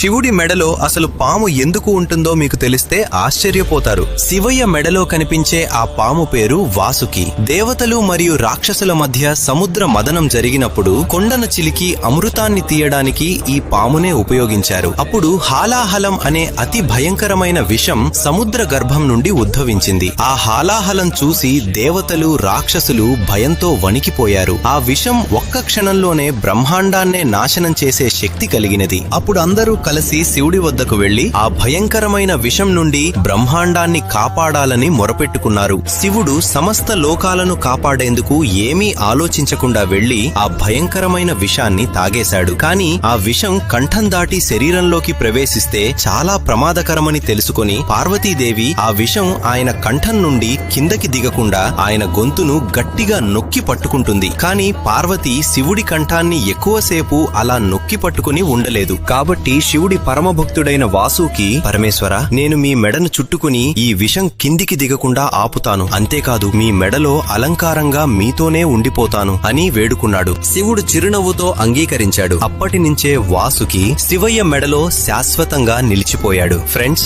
శివుడి మెడలో అసలు పాము ఎందుకు ఉంటుందో మీకు తెలిస్తే ఆశ్చర్యపోతారు. శివయ్య మెడలో కనిపించే ఆ పాము పేరు వాసుకి. దేవతలు మరియు రాక్షసుల మధ్య సముద్ర మదనం జరిగినప్పుడు కొండను చిలికి అమృతాన్ని తీయడానికి ఈ పామునే ఉపయోగించారు. అప్పుడు హాలాహలం అనే అతి భయంకరమైన విషం సముద్ర గర్భం నుండి ఉద్భవించింది. ఆ హాలాహలం చూసి దేవతలు రాక్షసులు భయంతో వణికిపోయారు. ఆ విషం ఒక్క క్షణంలోనే బ్రహ్మాండాన్నే నాశనం చేసే శక్తి కలిగినది. అప్పుడు అందరూ కలిసి శివుడి వద్దకు వెళ్లి ఆ భయంకరమైన విషం నుండి బ్రహ్మాండాన్ని కాపాడాలని మొరపెట్టుకున్నారు. శివుడు సమస్త లోకాలను కాపాడేందుకు ఏమీ ఆలోచించకుండా వెళ్లి ఆ భయంకరమైన విషాన్ని తాగేశాడు. కాని ఆ విషం కంఠం దాటి శరీరంలోకి ప్రవేశిస్తే చాలా ప్రమాదకరమని తెలుసుకొని పార్వతీదేవి ఆ విషం ఆయన కంఠం నుండి కిందకి దిగకుండా ఆయన గొంతును గట్టిగా నొక్కి పట్టుకుంటుంది. కాని పార్వతి శివుడి కంఠాన్ని ఎక్కువసేపు అలా నొక్కి పట్టుకుని ఉండలేదు. కాబట్టి శివుడి పరమభక్తుడైన వాసుకి, పరమేశ్వర, నేను మీ మెడను చుట్టుకుని ఈ విషం కిందికి దిగకుండా ఆపుతాను, అంతేకాదు మీ మెడలో అలంకారంగా మీతోనే ఉండిపోతాను అని వేడుకున్నాడు. శివుడు చిరునవ్వుతో అంగీకరించాడు. అప్పటి నుంచే వాసుకి శివయ్య మెడలో శాశ్వతంగా నిలిచిపోయాడు. ఫ్రెండ్స్,